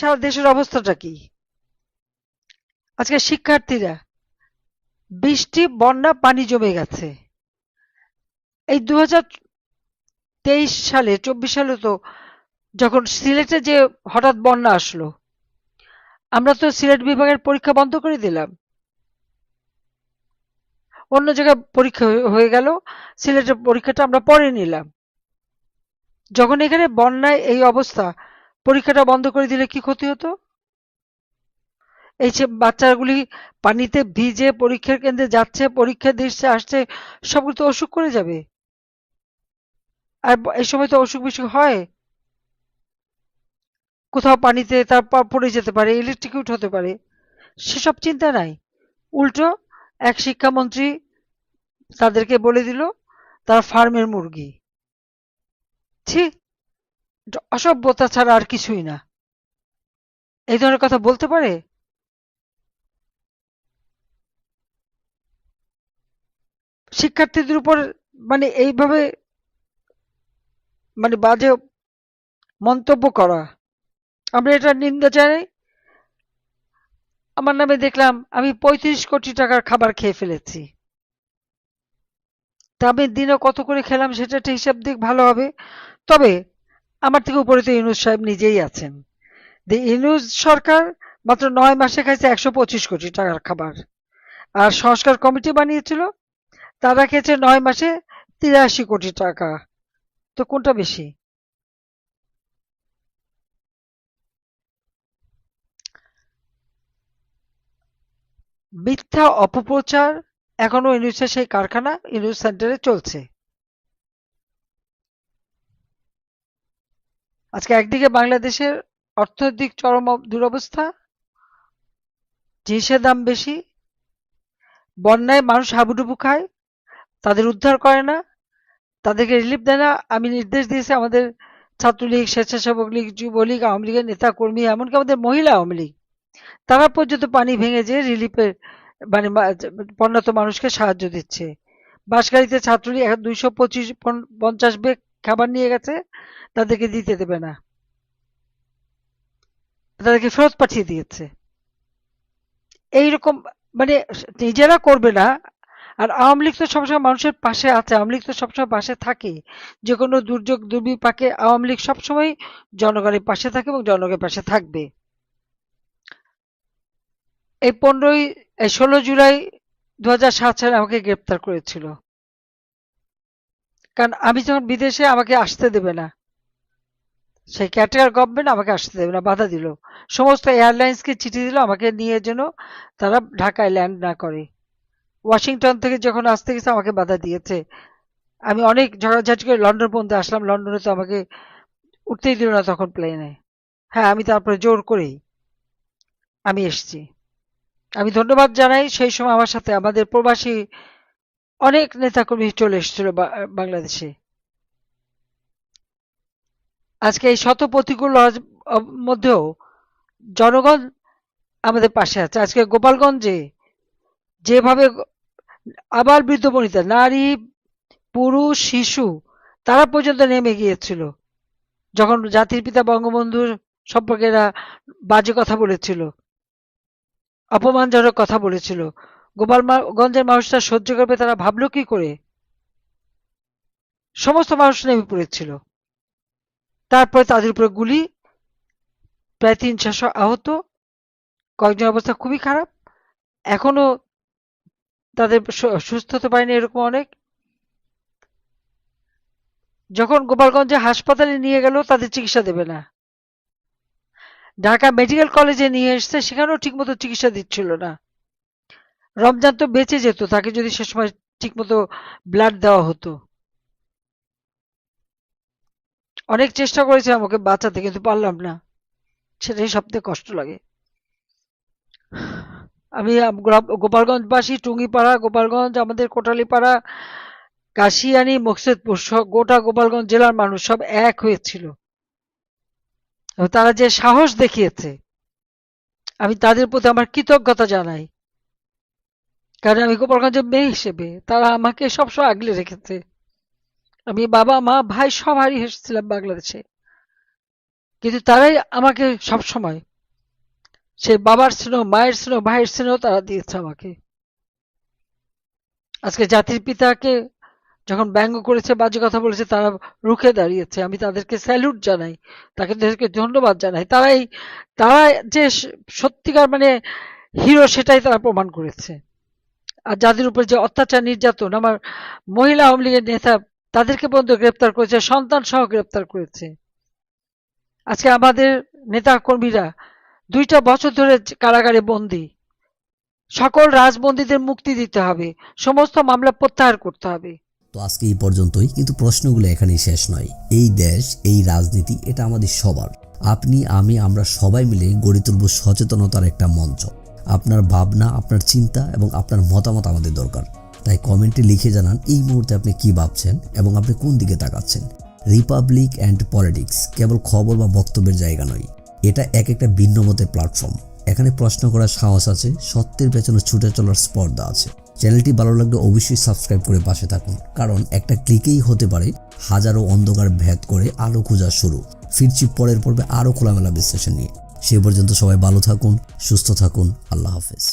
সারা দেশের অবস্থাটা কি? আজকে শিক্ষার্থীরা বৃষ্টি বন্যা পানি জমে গেছে। এই 2023 সালে 24 সালে তো যখন সিলেটে যে হঠাৎ বন্যা আসলো, আমরা তো সিলেট বিভাগের পরীক্ষা বন্ধ করে দিলাম, অন্য জায়গায় পরীক্ষা হয়ে গেল, সিলেটের পরীক্ষাটা আমরা পরে নিলাম। যখন এখানে বন্যায় এই অবস্থা, পরীক্ষাটা বন্ধ করে দিলে কি ক্ষতি হতো? এই যে বাচ্চাগুলি পানিতে ভিজে পরীক্ষার কেন্দ্রে যাচ্ছে, পরীক্ষা দিচ্ছে, আসছে, সবগুলো তো অসুখ করে যাবে। আর এই সময় তো অসুখ বিসুখ হয়, কোথাও পানিতে তার পা পড়ে যেতে পারে, ইলেকট্রিকিউট হতে পারে, সেসব চিন্তা নাই। উল্টো এক শিক্ষামন্ত্রী তাদেরকে বলে দিল তারা ফার্মের মুরগি। ছি, এটা অসভ্যতা ছাড়া আর কিছুই না। এই ধরনের কথা বলতে পারে? শিক্ষার্থীদের উপর মানে এইভাবে মানে বাজে মন্তব্য করা, আমরা এটা নিন্দা জানাই। আমার নামে দেখলাম আমি 35 কোটি টাকার খাবার খেয়ে ফেলেছি। তা আমি দিনে কত করে খেলাম সেটা একটা হিসাব দিক ভালো হবে। তবে আমার থেকে উপরে তো ইউনূস সাহেব নিজেই আছেন। ইউনূস সরকার মাত্র 9 মাসে খাইছে 125 কোটি টাকার খাবার। আর সংস্কার কমিটি বানিয়েছিল, তারা খেয়েছে 9 মাসে 83 কোটি টাকা। তো কোনটা বেশি? মিথ্যা অপপ্রচার এখনো ইউনূসের সেই কারখানা ইউনূস সেন্টারে চলছে। আজকে একদিকে বাংলাদেশের অর্থনৈতিক চরম দুরবস্থা, জিনিসের দাম বেশি, বন্যায় মানুষ হাবুডুবু খায়, তাদের উদ্ধার করে না, তাদেরকে রিলিফ দেয় না। আমি নির্দেশ দিয়েছি আমাদের ছাত্রলীগ, স্বেচ্ছাসেবক লীগ, যুবলীগ, আওয়ামী লীগের নেতা কর্মী, এমনকি আমাদের মহিলা আওয়ামী লীগ, তারা পর্যন্ত পানি ভেঙে যে রিলিফের মানে বন্যাত মানুষকে সাহায্য দিচ্ছে। বাঁশগাড়িতে ছাত্রলীগ 250 ব্যাগ খাবার নিয়ে গেছে, তাদেরকে দিতে দেবে না, তাদেরকে ফেরত পাঠিয়ে দিয়েছে। এইরকম মানে নিজেরা করবে না। আর আওয়ামী লীগ তো সবসময় মানুষের পাশে আছে, আওয়ামী লীগ তো সবসময় পাশে থাকে। যে কোনো দুর্যোগ দুর্বিপাকে আওয়ামী লীগ সবসময় জনগণের পাশে থাকে এবং জনগণের পাশে থাকবে। এই 16 জুলাই 2007 সালে আমাকে গ্রেপ্তার করেছিল, কারণ আমি যখন বিদেশে আমাকে আসতে দেবে না, সেই ক্যাটার গভর্নমেন্ট আমাকে আসতে দেবে না, বাধা দিল। সমস্ত এয়ারলাইন্সকে চিঠি দিল আমাকে নিয়ে যেন তারা ঢাকায় ল্যান্ড না করে। ওয়াশিংটন থেকে যখন আসতে গেছে আমাকে বাধা দিয়েছে। আমি অনেক ঝগড়াঝাটি করে লন্ডন পর্যন্ত আসলাম, লন্ডনে তো আমাকে উঠতেই দিল না তখন প্লেনে। হ্যাঁ, আমি তারপরে জোর করেই আমি এসেছি। আমি ধন্যবাদ জানাই, সেই সময় আমার সাথে আমাদের প্রবাসী অনেক নেতাকর্মী চলে এসেছিল বাংলাদেশে। আজকে এই শত প্রতিকূল মধ্যেও জনগণ আমাদের পাশে আছে। আজকে গোপালগঞ্জে যেভাবে আবার বৃদ্ধ বনিতা, নারী, পুরুষ, শিশু, তারা পর্যন্ত নেমে গিয়েছিল যখন জাতির পিতা বঙ্গবন্ধুর সম্পর্কে এরা বাজে কথা বলেছিল, অপমানজনক কথা বলেছিল। গোপালগঞ্জের মানুষরা সহ্য করবে তারা ভাবলো কি করে? সমস্ত মানুষ নেমে পড়েছিল। তারপরে তাদের উপরে গুলি, প্রায় 300-400 আহত, কয়েকজনের অবস্থা খুবই খারাপ, এখনো তাদের সুস্থ হতে পারেনি এরকম অনেক। যখন গোপালগঞ্জে হাসপাতালে নিয়ে গেল তাদের চিকিৎসা দেবে না, ঢাকা মেডিকেল কলেজে নিয়ে এসছে, সেখানেও ঠিকমতো চিকিৎসা দিচ্ছিল না। রমজান তো বেঁচে যেত, তাকে যদি সে সময় ঠিকমতো ব্লাড দেওয়া হতো। অনেক চেষ্টা করেছিলাম ওকে বাঁচাতে, কিন্তু পারলাম না, সেটাই সবথেকে কষ্ট লাগে। আমি গোপালগঞ্জবাসী, টুঙ্গিপাড়া, গোপালগঞ্জ, আমাদের কোটালীপাড়া, কাশিয়ানী, মকসুদপুর, গোটা গোপালগঞ্জ জেলার মানুষ সব এক হয়েছিল। তারা যে সাহস দেখিয়েছে, আমি তাদের প্রতি আমার কৃতজ্ঞতা জানাই। কারণ আমি গোপালগঞ্জের মেয়ে হিসেবে তারা আমাকে সবসময় আগলে রেখেছে। আমি বাবা মা ভাই সব হারিয়ে এসেছিলাম বাংলাদেশে, কিন্তু তারাই আমাকে সবসময় সেই বাবার স্নেহ, মায়ের স্নেহ, ভাইয়ের স্নেহ তারা দিয়েছে আমাকে। আজকে জাতির পিতাকে যখন ব্যঙ্গ করেছে, বাজে কথা বলেছে, তারা রুখে দাঁড়িয়েছে। আমি তাদেরকে স্যালুট জানাই, তাদেরকে ধন্যবাদ জানাই। তারা যে সত্যিকার মানে হিরো, সেটাই তারা প্রমাণ করেছে। আর যাদের উপর যে অত্যাচার, নির্যাতন, আমার মহিলা আওয়ামী লীগের নেতা, তাদেরকে পর্যন্ত গ্রেপ্তার করেছে, সন্তান সহ গ্রেপ্তার করেছে। আজকে আমাদের নেতা কর্মীরা 2টা বছর ধরে কারাগারে বন্দী। সকল রাজবন্দীদের মুক্তি দিতে হবে, সমস্ত মামলা প্রত্যাহার করতে হবে। তো আজকে এই পর্যন্তই, কিন্তু প্রশ্নগুলো এখানেই শেষ নয়। এই দেশ, এই রাজনীতি, এটা আমাদের সবার। আপনি, আমি, আমরা সবাই মিলে গড়ে তুলব সচেতনতার একটা মঞ্চ। আপনার ভাবনা, আপনার চিন্তা এবং আপনার মতামত আমাদের দরকার। তাই কমেন্টে লিখে জানান এই মুহূর্তে আপনি কি ভাবছেন এবং আপনি কোন দিকে তাকাচ্ছেন। রিপাবলিক অ্যান্ড পলিটিক্স কেবল খবর বা বক্তব্যের জায়গা নয়, এটা একটা ভিন্ন মতের প্ল্যাটফর্ম। এখানে প্রশ্ন করার সাহস আছে, সত্যের পেছনে ছুটে চলার স্পর্ধা আছে। চ্যানেলটি ভালো লাগলে অবশ্যই সাবস্ক্রাইব করে পাশে থাকুন, কারণ একটা ক্লিকেই হতে পারে হাজারো অন্ধকার ভেদ করে আলো খোঁজা শুরু। ফিরছি পরের পর্বে আরও খোলামেলা বিশ্লেষণ নিয়ে। সে পর্যন্ত সবাই ভালো থাকুন, সুস্থ থাকুন। আল্লাহ হাফেজ।